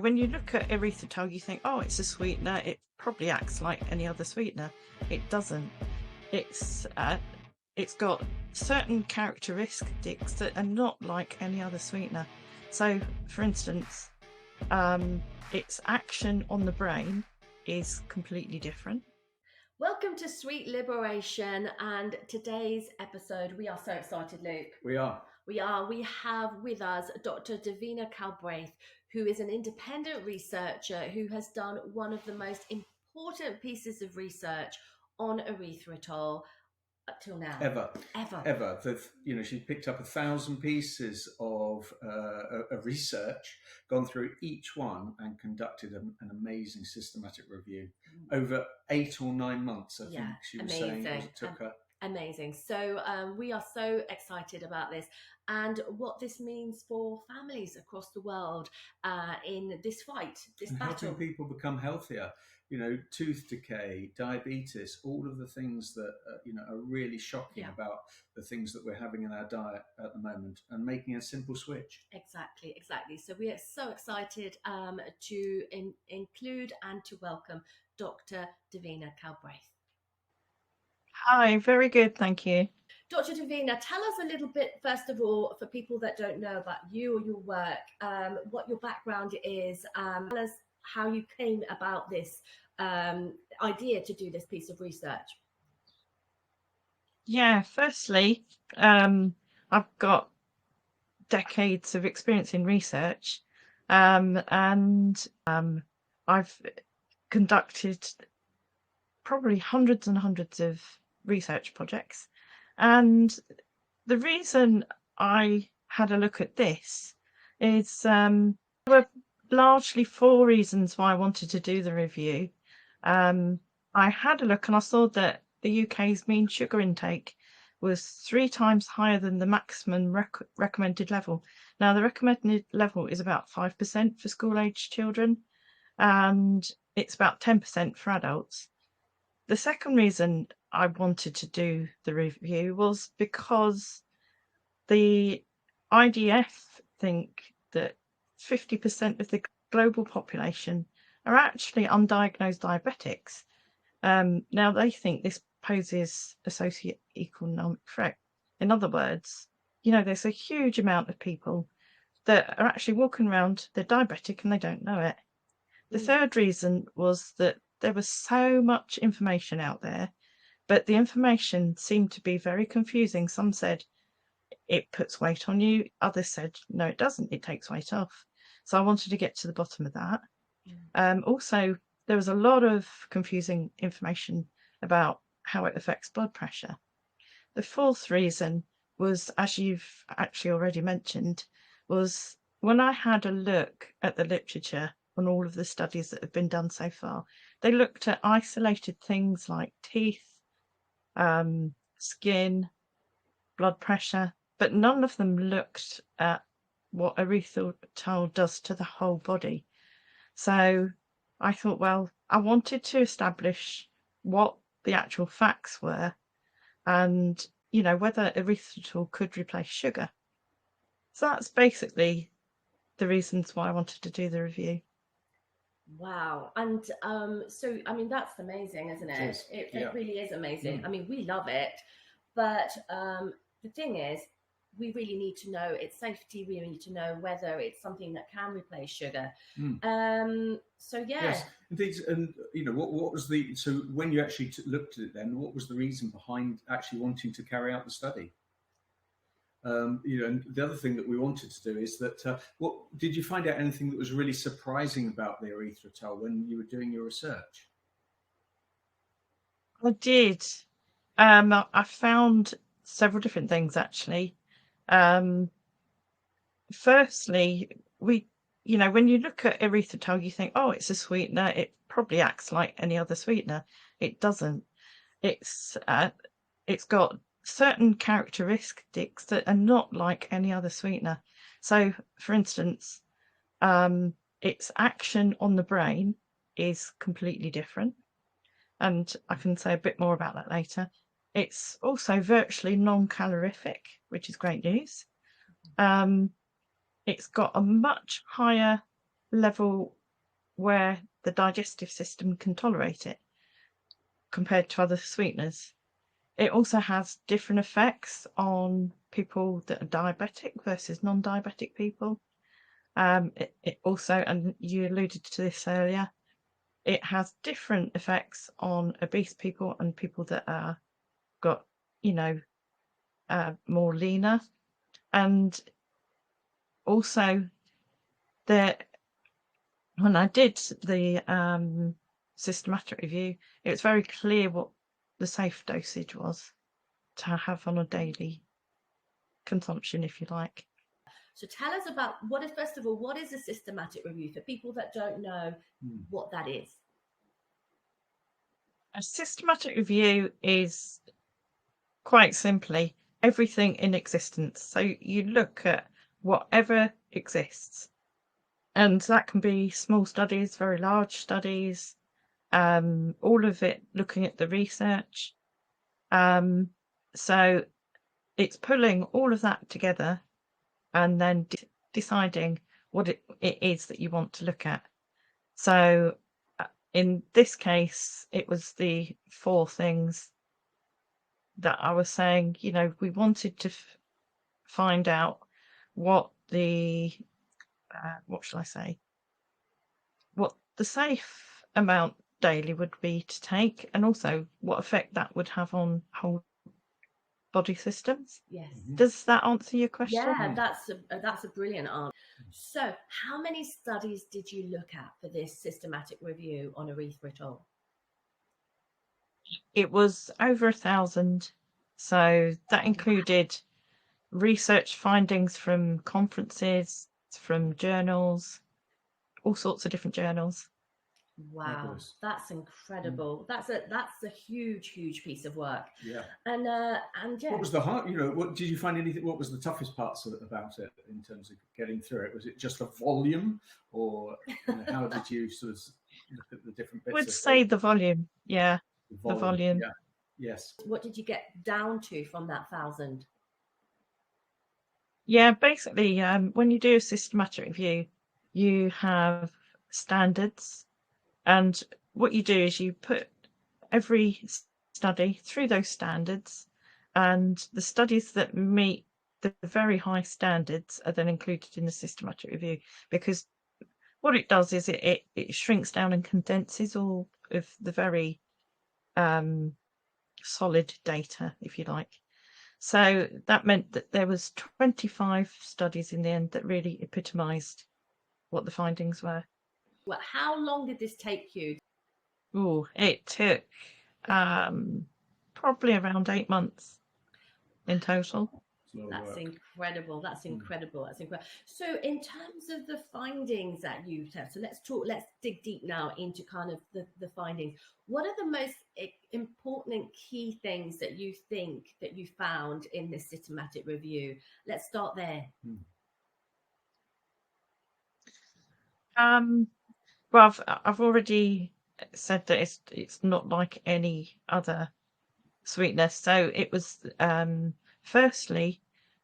When you look at erythritol, you think, oh, it's a sweetener. It probably acts like any other sweetener. It doesn't. It's got certain characteristics that are not like any other sweetener. So, for instance, its action on the brain is completely different. Welcome to Sweet Liberation, and today's episode, we are so excited, Luke. We are. We have with us Dr. Davina Calbraith, who is an independent researcher who has done one of the most important pieces of research on erythritol up till now. Ever. She's picked up 1,000 pieces of research, gone through each one, and conducted an amazing systematic review over 8 or 9 months. I think she was saying it took her. Amazing. So we are so excited about this and what this means for families across the world in this fight, this battle. Helping people become healthier. Tooth decay, diabetes, all of the things that are really shocking about the things that we're having in our diet at the moment, and making a simple switch. Exactly. So we are so excited to include and to welcome Dr. Davina Calbraith. Hi, very good, thank you. Dr. Davina, tell us a little bit, first of all, for people that don't know about you or your work, what your background is, tell us how you came about this idea to do this piece of research. Yeah, firstly, I've got decades of experience in research, and I've conducted probably hundreds and hundreds of research projects. And the reason I had a look at this is there were largely 4 reasons why I wanted to do the review. I had a look and I saw that the UK's mean sugar intake was 3 times higher than the maximum recommended level. Now, the recommended level is about 5% for school-aged children, and it's about 10% for adults. The second reason I wanted to do the review was because the IDF think that 50% of the global population are actually undiagnosed diabetics. Now, they think this poses a socioeconomic threat. In other words, there's a huge amount of people that are actually walking around, they're diabetic and they don't know it. The third reason was that there was so much information out there, but the information seemed to be very confusing. Some said it puts weight on you. Others said, no, it doesn't. It takes weight off. So I wanted to get to the bottom of that. Also, there was a lot of confusing information about how it affects blood pressure. The fourth reason was, as you've actually already mentioned, was when I had a look at the literature on all of the studies that have been done so far, they looked at isolated things like teeth, skin, blood pressure, but none of them looked at what erythritol does to the whole body. So I thought, well, I wanted to establish what the actual facts were and, whether erythritol could replace sugar. So that's basically the reasons why I wanted to do the review. Wow. And so, that's amazing, isn't it? It really is amazing. We love it. But the thing is, we really need to know its safety. We need to know whether it's something that can replace sugar. Yes, indeed. And what was so when you actually looked at it, then what was the reason behind actually wanting to carry out the study? And the other thing that we wanted to do is that what did you find out anything that was really surprising about the erythritol when you were doing your research? I did. I found several different things actually. Firstly, when you look at erythritol, you think, oh, it's a sweetener. It probably acts like any other sweetener. It doesn't. It's got certain characteristics that are not like any other sweetener. So, for instance, its action on the brain is completely different, and I can say a bit more about that later. It's also virtually non-calorific, which is great news. It's got a much higher level where the digestive system can tolerate it compared to other sweeteners. It also has different effects on people that are diabetic versus non-diabetic people. It also, and you alluded to this earlier, it has different effects on obese people and people that are got, more leaner. And also, when I did the systematic review, it was very clear what the safe dosage was to have on a daily consumption, if you like. So tell us about first of all, what is a systematic review for people that don't know what that is? A systematic review is quite simply everything in existence. So you look at whatever exists. And that can be small studies, very large studies, all of it looking at the research. So it's pulling all of that together and then deciding what it is that you want to look at. So in this case, it was the 4 things that I was saying, we wanted to find out what the, what shall I say, what the safe amount daily would be to take, and also what effect that would have on whole body systems. Yes. Does that answer your question? Yeah, that's a brilliant answer. So how many studies did you look at for this systematic review on erythritol? It was over 1,000. So that included research findings from conferences, from journals, all sorts of different journals. Wow, that's incredible. That's a huge piece of work. Yeah. And yeah. What was the hard? What did you find anything? What was the toughest parts about it in terms of getting through it? Was it just the volume, or how did you sort of look at the different bits? I would say the volume. Yeah, the volume. Yeah. Yes. What did you get down to from that 1,000? Yeah, basically, when you do a systematic review, you have standards, and what you do is you put every study through those standards, and the studies that meet the very high standards are then included in the systematic review, because what it does is it shrinks down and condenses all of the very solid data, if you like. So that meant that there was 25 studies in the end that really epitomised what the findings were. Well, how long did this take you? Oh, it took probably around 8 months in total. That's incredible. That's incredible. That's incredible. So in terms of the findings that you've had, so let's dig deep now into kind of the findings. What are the most important key things that you think that you found in this systematic review? Let's start there. Well, I've already said that it's not like any other sweetener. So it was firstly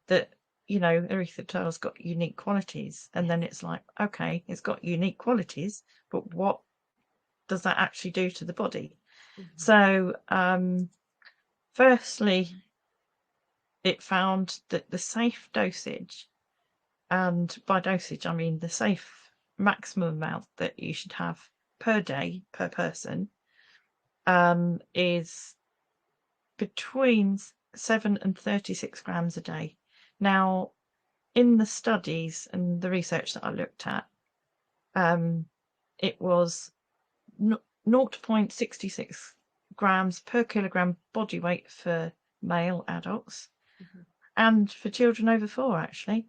that erythritol's got unique qualities, and then it's like, okay, it's got unique qualities, but what does that actually do to the body? So firstly, it found that the safe dosage, and by dosage I mean the safe maximum amount that you should have per day per person, is between 7 and 36 grams a day. Now, in the studies and the research that I looked at, it was 0.66 grams per kilogram body weight for male adults, and for children over 4 actually,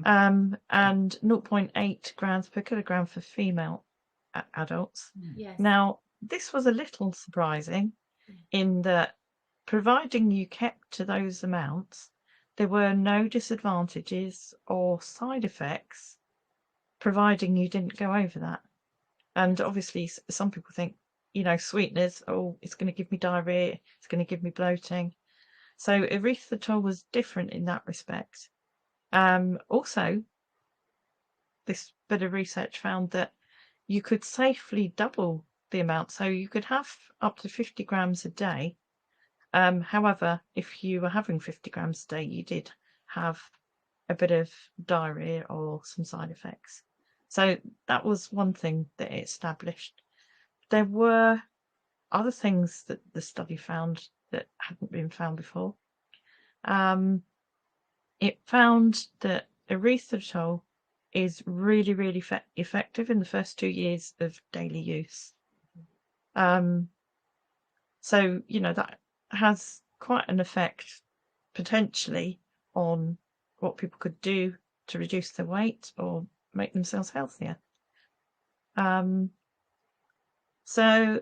and 0.8 grams per kilogram for female adults. Yes. Now, this was a little surprising in that, providing you kept to those amounts, there were no disadvantages or side effects, providing you didn't go over that. And obviously, some people think, sweeteners, it's going to give me diarrhea, it's going to give me bloating. So erythritol was different in that respect. Also, this bit of research found that you could safely double the amount. So you could have up to 50 grams a day. However, if you were having 50 grams a day, you did have a bit of diarrhea or some side effects. So that was one thing that it established. There were other things that the study found that hadn't been found before. It found that erythritol is really, really effective in the first 2 years of daily use. So, that has quite an effect potentially on what people could do to reduce their weight or make themselves healthier. So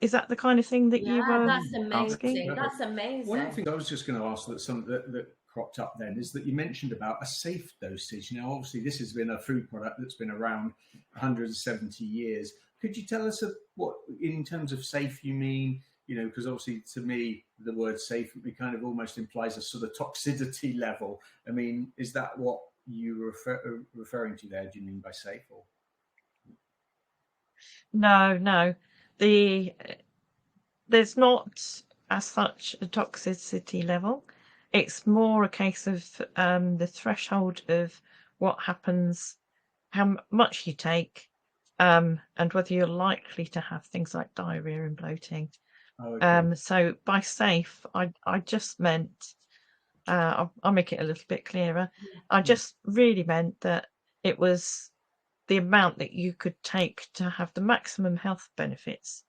is that the kind of thing that you were that's amazing. asking? That's amazing. One of the things I was just going to ask that cropped up then is that you mentioned about a safe dosage. Now, obviously, this has been a food product that's been around 170 years. Could you tell us what, in terms of safe, you mean? Because obviously, to me, the word safe kind of almost implies a sort of toxicity level. I mean, is that what you were referring to there? Do you mean by safe? Or? No. There's not as such a toxicity level. It's more a case of the threshold of what happens, how much you take, and whether you're likely to have things like diarrhea and bloating. Oh, okay. So by safe, I just meant, I'll make it a little bit clearer. I just really meant that it was the amount that you could take to have the maximum health benefits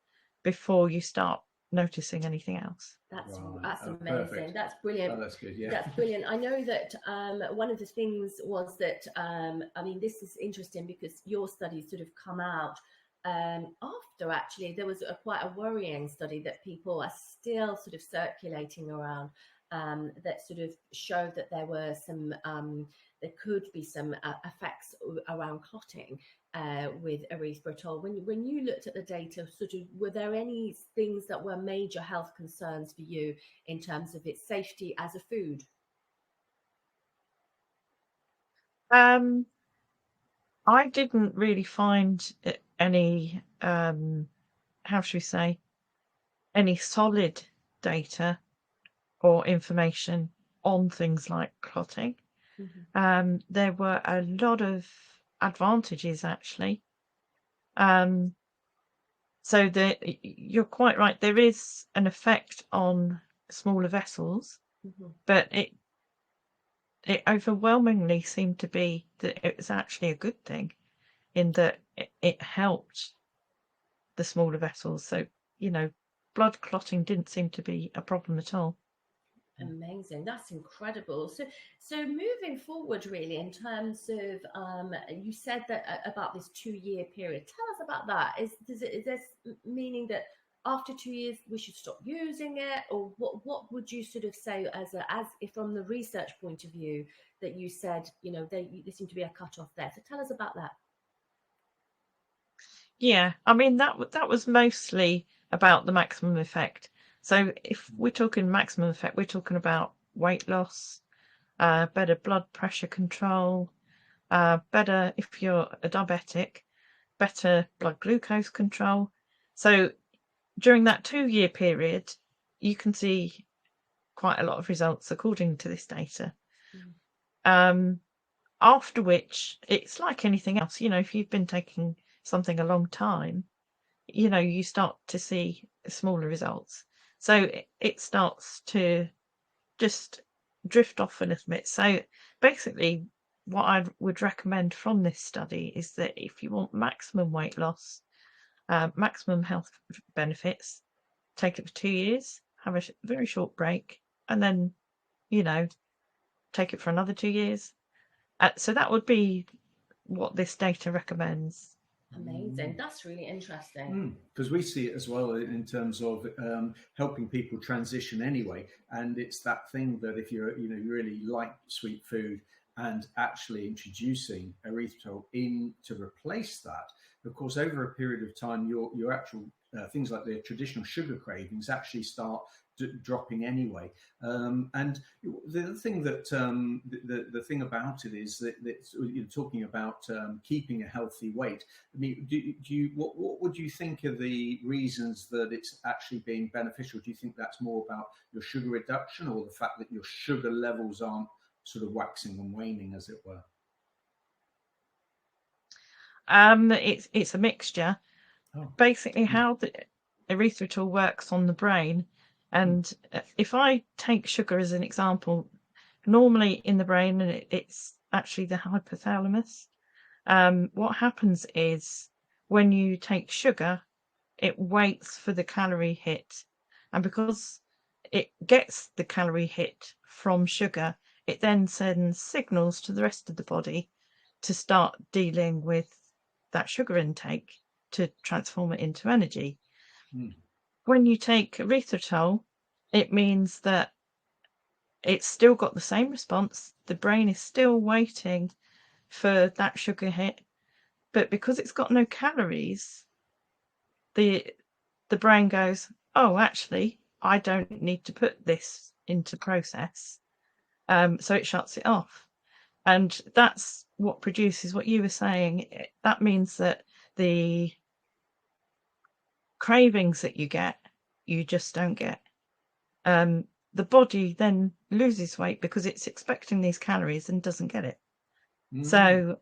before you start noticing anything else. That's amazing. Perfect. That's brilliant. Oh, that's good. Yeah, that's brilliant. I know that one of the things was that I mean, this is interesting because your studies sort of come out after actually there was quite a worrying study that people are still sort of circulating around that sort of showed that there were some there could be some effects around clotting with erythritol. When you looked at the data, sort of, were there any things that were major health concerns for you in terms of its safety as a food? I didn't really find any, how should we say, any solid data or information on things like clotting. There were a lot of advantages actually. So you're quite right. There is an effect on smaller vessels, but it overwhelmingly seemed to be that it was actually a good thing in that it helped the smaller vessels. So, blood clotting didn't seem to be a problem at all. Amazing. That's incredible. So moving forward, really, in terms of, you said that about this 2-year period. Tell us about that. Is this meaning that after 2 years we should stop using it, or what would you sort of say as if from the research point of view that you said, there seemed to be a cutoff there. So tell us about that. Yeah, I mean that was mostly about the maximum effect. So if we're talking maximum effect, we're talking about weight loss, better blood pressure control, better if you're a diabetic, better blood glucose control. So during that 2-year period, you can see quite a lot of results according to this data. After which, it's like anything else. If you've been taking something a long time, you start to see smaller results. So it starts to just drift off a little bit. So basically, what I would recommend from this study is that if you want maximum weight loss, maximum health benefits, take it for 2 years, have a very short break, and then, take it for another 2 years. So that would be what this data recommends. Amazing. That's really interesting. Because we see it as well in terms of helping people transition anyway. And it's that thing that if you're, you really like sweet food and actually introducing erythritol in to replace that, of course, over a period of time, your actual things like the traditional sugar cravings actually start dropping anyway. And the other thing that the thing about it is that you're talking about keeping a healthy weight. I mean, what would you think are the reasons that it's actually being beneficial? Do you think that's more about your sugar reduction, or the fact that your sugar levels aren't sort of waxing and waning, as it were? It's a mixture. Basically, how the erythritol works on the brain, and if I take sugar as an example, normally in the brain, and it's actually the hypothalamus. What happens is when you take sugar, it waits for the calorie hit, and because it gets the calorie hit from sugar, it then sends signals to the rest of the body to start dealing with that sugar intake to transform it into energy. When you take erythritol, it means that it's still got the same response. The brain is still waiting for that sugar hit, but because it's got no calories, the brain goes, oh, actually, I don't need to put this into process. So it shuts it off. And that's what produces what you were saying. That means that the cravings that you get, you just don't get. The body then loses weight because it's expecting these calories and doesn't get it. So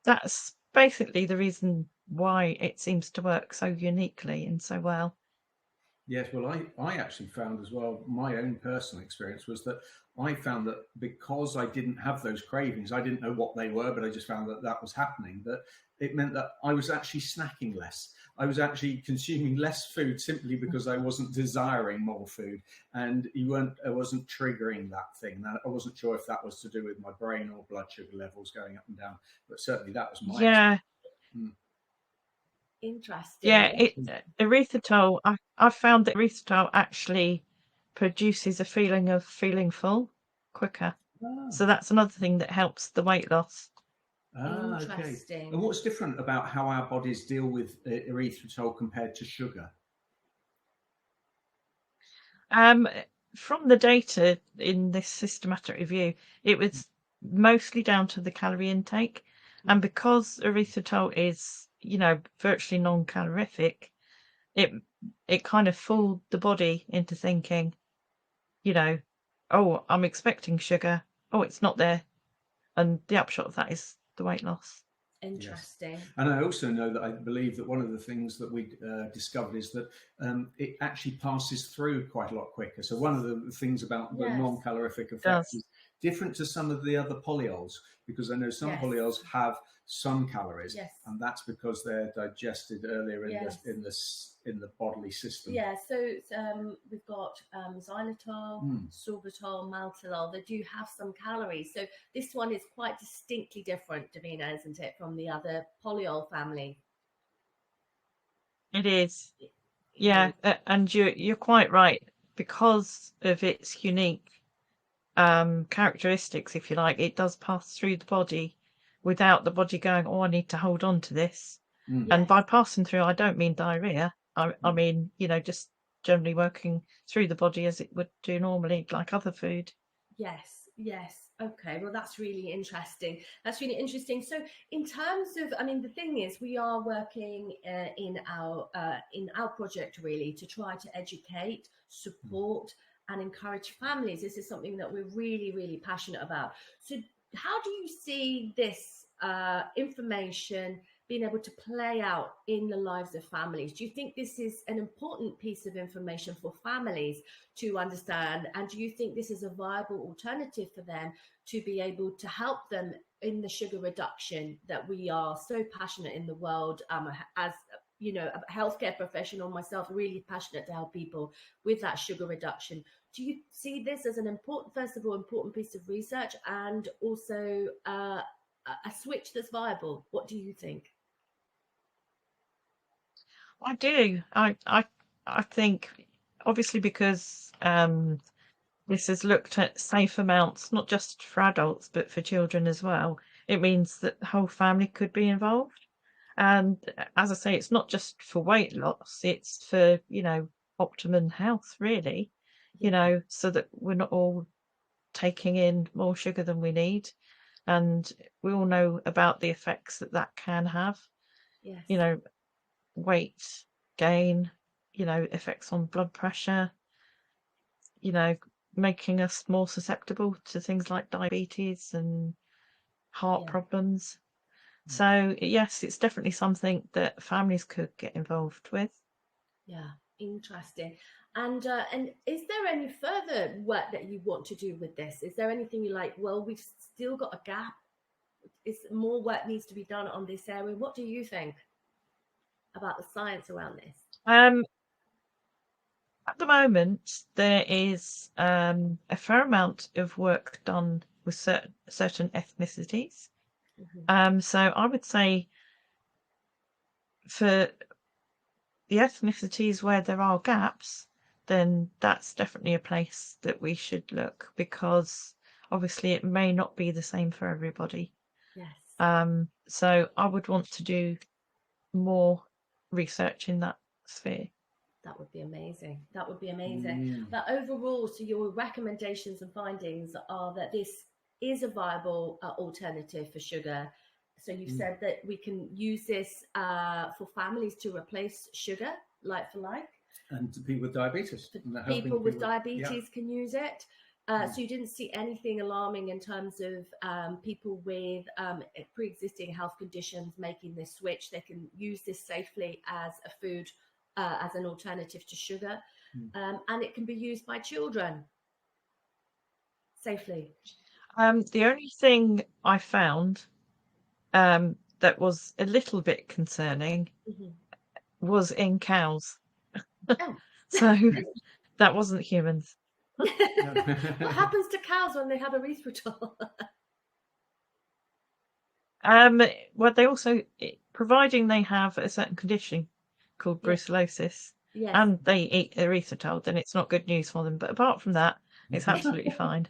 that's basically the reason why it seems to work so uniquely and so well. Yes, well, I actually found as well, my own personal experience was that I found that because I didn't have those cravings, I didn't know what they were, but I just found that that was happening, that it meant that I was actually snacking less. I was actually consuming less food simply because I wasn't desiring more food, and I wasn't triggering that thing. Now, I wasn't sure if that was to do with my brain or blood sugar levels going up and down, but certainly that was my experience. Interesting. Yeah, erythritol. I found that erythritol actually produces a feeling of feeling full quicker. So that's another thing that helps the weight loss. Interesting. Okay. And what's different about how our bodies deal with erythritol compared to sugar? From the data in this systematic review, it was mostly down to the calorie intake, and because erythritol is, virtually non-calorific, it kind of fooled the body into thinking, oh, I'm expecting sugar. Oh, it's not there. And the upshot of that is the weight loss. Interesting. Yes. And I also know that I believe that one of the things that we discovered is that it actually passes through quite a lot quicker. So one of the things about the non-calorific effect is different to some of the other polyols, because I know some polyols have some calories, and that's because they're digested earlier in the bodily system. Yeah, so we've got xylitol, sorbitol, maltitol. They do have some calories. So this one is quite distinctly different, Davina, isn't it, from the other polyol family? It is. Yeah, and you're quite right. Because of its unique characteristics, if you like, it does pass through the body without the body going, oh, I need to hold on to this. And by passing through, I don't mean diarrhea. I mean, just generally working through the body as it would do normally, like other food. Yes. Okay, well, that's really interesting. So in terms of, the thing is, we are working in our project really to try to educate, support, and encourage families. This is something that we're really, really passionate about. So how do you see this information being able to play out in the lives of families? Do you think this is an important piece of information for families to understand? And do you think this is a viable alternative for them to be able to help them in the sugar reduction that we are so passionate in the world? As a healthcare professional myself, really passionate to help people with that sugar reduction. Do you see this as an important piece of research, and also a switch that's viable? What do you think? I do. I think, obviously, because this has looked at safe amounts, not just for adults, but for children as well. It means that the whole family could be involved. And as I say, it's not just for weight loss, it's for, optimum health, really, so that we're not all taking in more sugar than we need. And we all know about the effects that can have. Yes. Weight gain, effects on blood pressure, making us more susceptible to things like diabetes and heart problems. So yes, it's definitely something that families could get involved with. Yeah, interesting. And is there any further work that you want to do with this? Is there anything you like, well, we've still got a gap? Is more work needs to be done on this area? What do you think about the science around this? At the moment, there is a fair amount of work done with certain ethnicities. So I would say for the ethnicities where there are gaps, then that's definitely a place that we should look, because obviously it may not be the same for everybody. Yes. So I would want to do more research in that sphere. That would be amazing. That would be amazing. But overall, so your recommendations and findings are that this is a viable alternative for sugar. So you've said that we can use this for families to replace sugar, like for like. And people with diabetes. People with diabetes can use it. So you didn't see anything alarming in terms of people with pre-existing health conditions making this switch. They can use this safely as a food, as an alternative to sugar, and it can be used by children safely. The only thing I found that was a little bit concerning was in cows. So that wasn't humans. What happens to cows when they have erythritol? Well, they also, providing they have a certain condition called brucellosis, and they eat erythritol, then it's not good news for them. But apart from that, it's absolutely fine.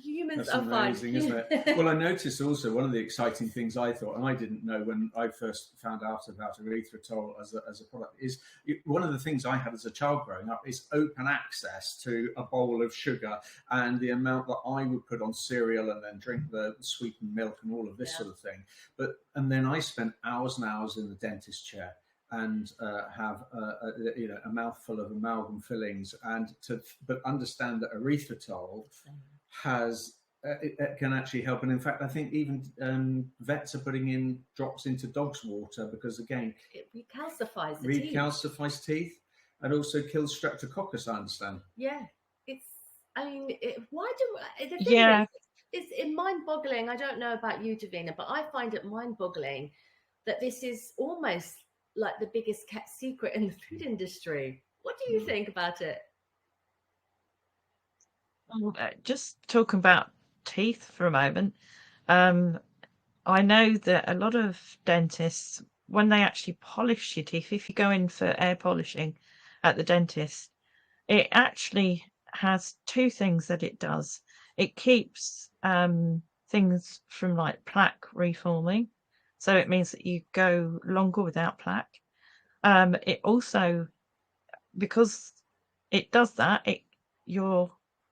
Humans That's are amazing, fine. isn't it? Well, I noticed also one of the exciting things I thought, and I didn't know when I first found out about erythritol as a product, is one of the things I had as a child growing up is open access to a bowl of sugar, and the amount that I would put on cereal and then drink the sweetened milk and all of this sort of thing. And then I spent hours and hours in the dentist chair and have a mouthful of amalgam fillings, but understand that erythritol has it can actually help. And in fact, I think even vets are putting in drops into dogs' water because, again, it recalcifies teeth and also kills streptococcus, I understand. Yeah, why do the thing is, it's mind-boggling. I don't know about you, Davina, but I find it mind-boggling that this is almost like the biggest kept secret in the food industry. What do you think about it? Just talking about teeth for a moment, I know that a lot of dentists, when they actually polish your teeth, if you go in for air polishing at the dentist, it actually has two things that it does. It keeps things from like plaque reforming, so it means that you go longer without plaque. It also, because it does that,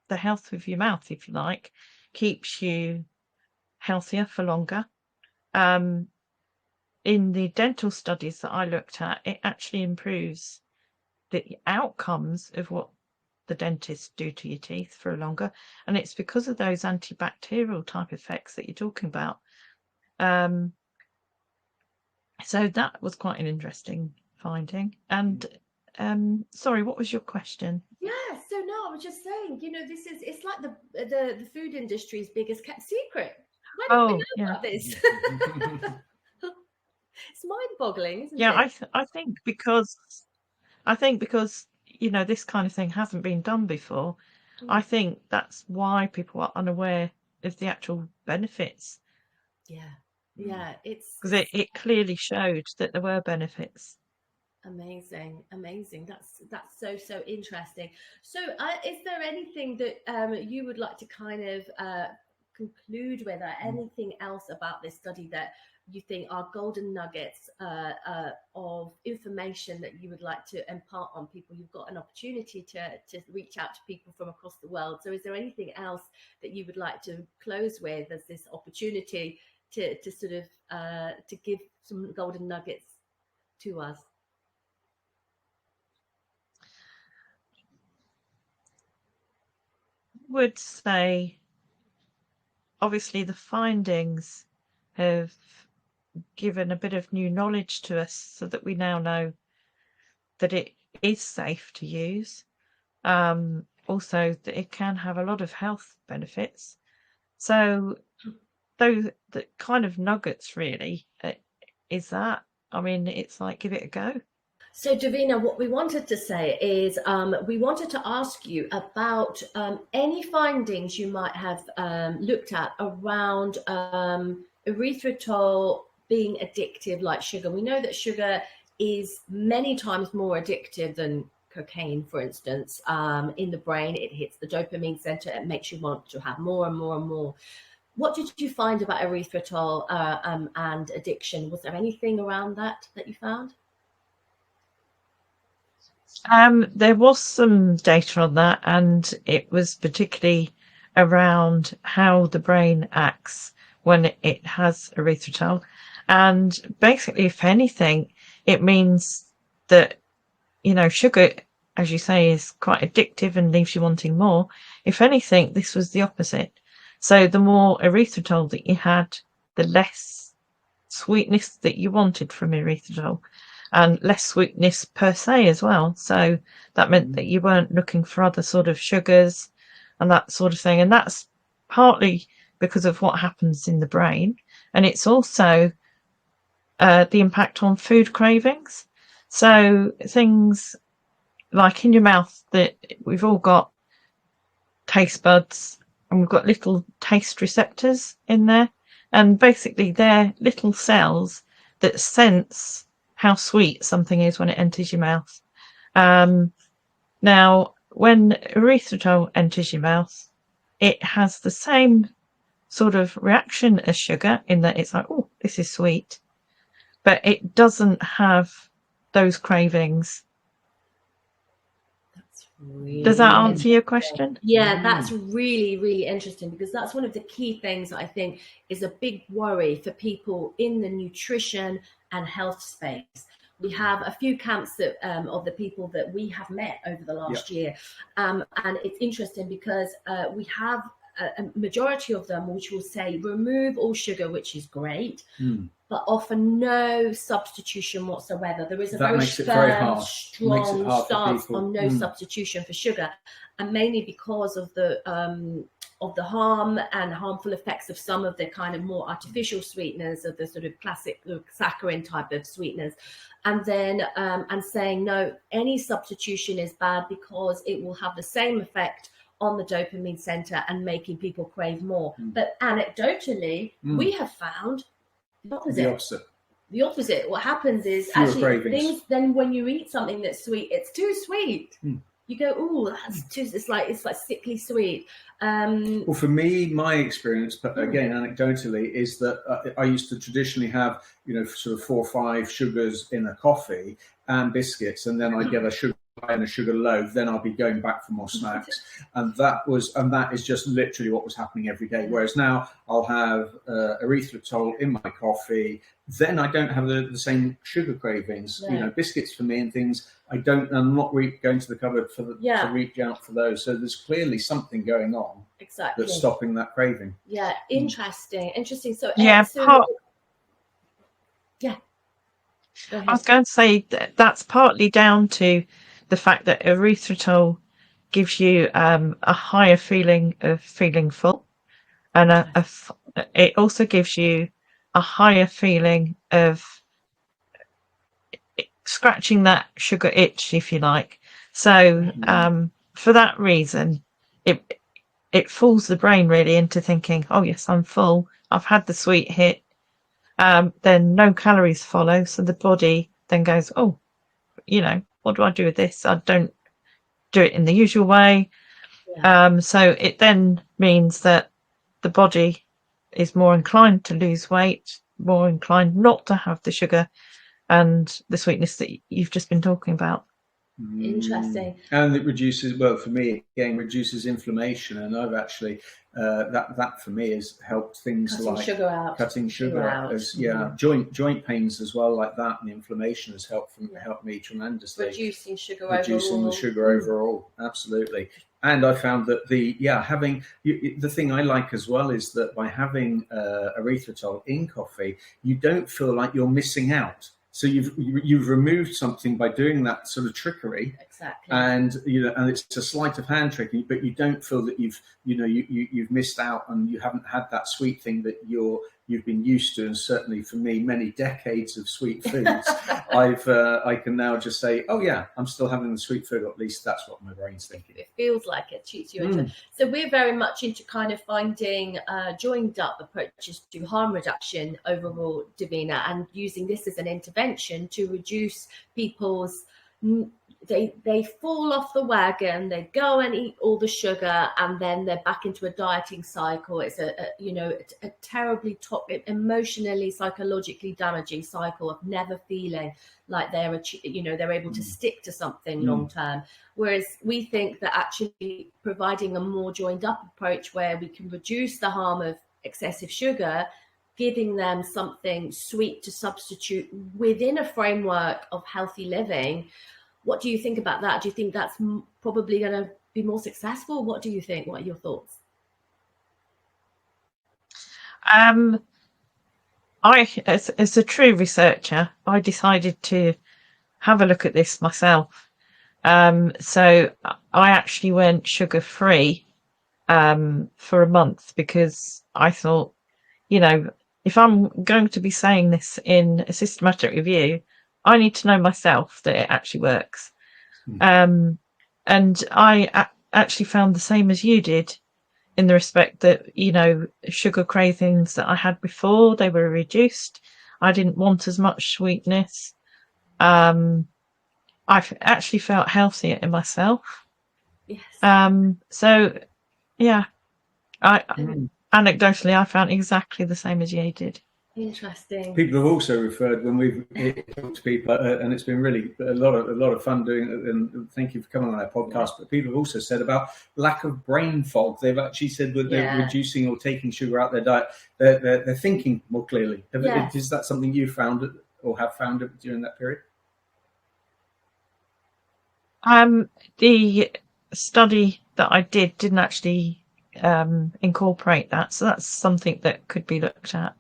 the health of your mouth, if you like, keeps you healthier for longer. In the dental studies that I looked at, it actually improves the outcomes of what the dentists do to your teeth for longer, and it's because of those antibacterial type effects that you're talking about. So that was quite an interesting finding. And sorry, what was your question? Yeah, so no, I was just saying, it's like the food industry's biggest kept secret. Why don't we know about this? It's mind-boggling, isn't it? Yeah, I think because this kind of thing hasn't been done before. I think that's why people are unaware of the actual benefits. Yeah, it's because it clearly showed that there were benefits. Amazing. That's so interesting. So is there anything that you would like to kind of conclude with, or anything else about this study that you think are golden nuggets of information that you would like to impart on people? You've got an opportunity to reach out to people from across the world. So is there anything else that you would like to close with as this opportunity to sort of to give some golden nuggets to us? Would say, obviously, the findings have given a bit of new knowledge to us, so that we now know that it is safe to use. Also, that it can have a lot of health benefits. So, those the kind of nuggets really is that. I mean, it's like, give it a go. So, Davina, what we wanted to say is we wanted to ask you about any findings you might have looked at around erythritol being addictive like sugar. We know that sugar is many times more addictive than cocaine, for instance. In the brain, it hits the dopamine center. It makes you want to have more and more and more. What did you find about erythritol and addiction? Was there anything around that you found? There was some data on that, and it was particularly around how the brain acts when it has erythritol. And basically, if anything, it means that, sugar, as you say, is quite addictive and leaves you wanting more. If anything, this was the opposite. So the more erythritol that you had, the less sweetness that you wanted from erythritol, and less sweetness per se as well. So that meant that you weren't looking for other sort of sugars and that sort of thing. And that's partly because of what happens in the brain. And it's also the impact on food cravings. So things like in your mouth, that we've all got taste buds, and we've got little taste receptors in there. And basically they're little cells that sense how sweet something is when it enters your mouth. Now, when erythritol enters your mouth, it has the same sort of reaction as sugar, in that it's like, oh, this is sweet, but it doesn't have those cravings. Really, does that answer your question? Yeah, that's really, really interesting, because that's one of the key things I think is a big worry for people in the nutrition and health space. We have a few camps that of the people that we have met over the last year, and it's interesting because we have a majority of them which will say remove all sugar, which is great, but offer no substitution whatsoever. There is a very firm, strong stance on no substitution for sugar, and mainly because of the harm and harmful effects of some of the kind of more artificial sweeteners, of the sort of classic saccharin type of sweeteners, and then and saying no, any substitution is bad because it will have the same effect on the dopamine center and making people crave more. But anecdotally, we have found the opposite. The opposite. What happens is things. Then when you eat something that's sweet, it's too sweet. You go, oh, that's too. It's like sickly sweet. Well, for me, my experience, but again, anecdotally, is that I used to traditionally have, sort of 4 or 5 sugars in a coffee and biscuits, and then I'd get a sugar and a sugar loaf, then I'll be going back for more snacks, and that is just literally what was happening every day. Whereas now I'll have erythritol in my coffee, then I don't have the same sugar cravings. Biscuits for me and things, I'm not going to the cupboard to reach out for those. So there's clearly something going on that's stopping that craving. Interesting. So I was going to say that's partly down to the fact that erythritol gives you a higher feeling of feeling full, and it also gives you a higher feeling of scratching that sugar itch, if you like. So for that reason, it fools the brain really into thinking, oh yes, I'm full, I've had the sweet hit. Then no calories follow, so the body then goes, oh, what do I do with this? I don't do it in the usual way. So it then means that the body is more inclined to lose weight, more inclined not to have the sugar and the sweetness that you've just been talking about. Interesting. And it reduces, well, for me, again, reduces inflammation. And I've actually, that for me has helped things cutting like sugar out. cutting sugar out. Joint pains as well, like that. And the inflammation has helped me tremendously. Reducing the sugar overall. Absolutely. And I found that the thing I like as well is that by having erythritol in coffee, you don't feel like you're missing out. So you've removed something by doing that sort of trickery, exactly, and and it's a sleight of hand trick, but you don't feel that you've missed out and you haven't had that sweet thing that you've been used to. And certainly for me, many decades of sweet foods, I can now just say, oh yeah, I'm still having the sweet food, or at least that's what my brain's thinking. It feels like it treats you into. So we're very much into kind of finding joined up approaches to harm reduction overall, Davina, and using this as an intervention to reduce people's. They fall off the wagon, they go and eat all the sugar, and then they're back into a dieting cycle. It's a terribly emotionally, psychologically damaging cycle of never feeling like they're able to stick to something long term. Whereas we think that actually providing a more joined up approach where we can reduce the harm of excessive sugar, giving them something sweet to substitute within a framework of healthy living. What do you think about that? Do you think that's probably going to be more successful? What do you think? What are your thoughts? As a true researcher, I decided to have a look at this myself. So I actually went sugar-free for a month, because I thought, if I'm going to be saying this in a systematic review, I need to know myself that it actually works. And I actually found the same as you did, in the respect that, sugar cravings that I had before, they were reduced. I didn't want as much sweetness. I've actually felt healthier in myself. Yes. Mm. Anecdotally, I found exactly the same as you did. Interesting. People have also referred, when we've talked to people, and it's been really a lot of fun doing it, and thank you for coming on our podcast, but people have also said about lack of brain fog. They've actually said that they're reducing or taking sugar out their diet, they're thinking more clearly. Is that something you found or have found during that period? The study that I didn't actually incorporate that, so that's something that could be looked at.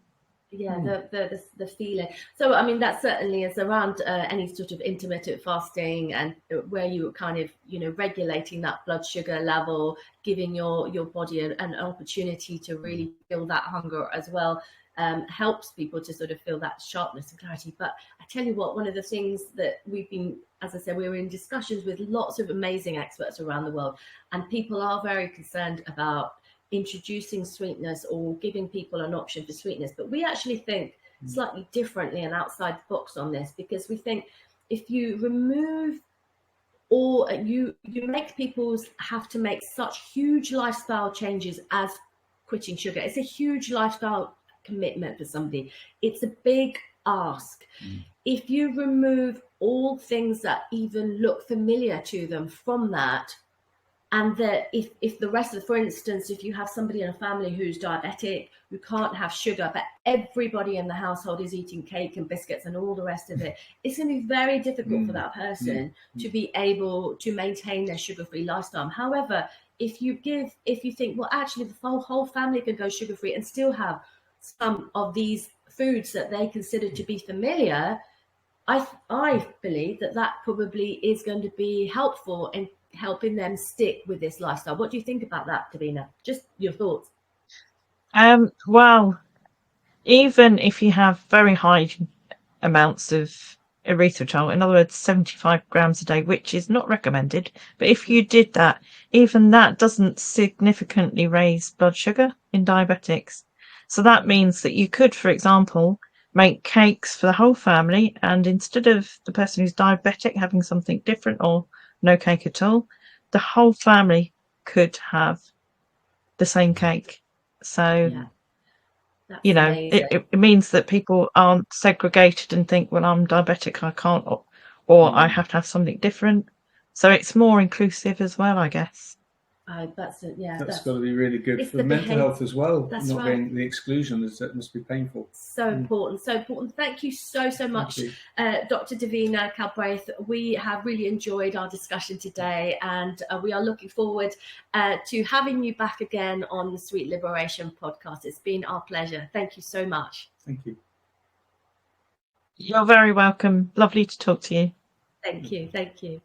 The feeling. So I mean, that certainly is around any sort of intermittent fasting, and where you kind of regulating that blood sugar level, giving your body an opportunity to really feel that hunger as well, helps people to sort of feel that sharpness and clarity. But I tell you what, one of the things that we've been, as I said, we were in discussions with lots of amazing experts around the world, and people are very concerned about introducing sweetness or giving people an option for sweetness. But we actually think slightly differently and outside the box on this, because we think if you remove, or you make people have to make such huge lifestyle changes as quitting sugar, it's a huge lifestyle commitment for somebody. It's a big ask. If you remove all things that even look familiar to them from that, and that if the rest of, for instance, if you have somebody in a family who's diabetic, who can't have sugar, but everybody in the household is eating cake and biscuits and all the rest of it, it's going to be very difficult for that person to be able to maintain their sugar-free lifestyle. However, if you think, well, actually the whole family can go sugar-free and still have some of these foods that they consider to be familiar, I believe that probably is going to be helpful in helping them stick with this lifestyle. What do you think about that, Davina? Just your thoughts. Well, even if you have very high amounts of erythritol, in other words 75 grams a day, which is not recommended, but if you did that, even that doesn't significantly raise blood sugar in diabetics. So that means that you could, for example, make cakes for the whole family, and instead of the person who's diabetic having something different or no cake at all, the whole family could have the same cake. So That's you know, amazing. it means that people aren't segregated and think, well, I'm diabetic, I can't, or I have to have something different. So it's more inclusive as well, I guess. That's got to be really good for mental health as well. That's not being the exclusion, that must be painful. So important, so important. Thank you so much, Dr. Davina Calbraith. We have really enjoyed our discussion today, and we are looking forward to having you back again on the Sweet Liberation podcast. It's been our pleasure. Thank you so much. Thank you. You're very welcome. Lovely to talk to you. Thank you.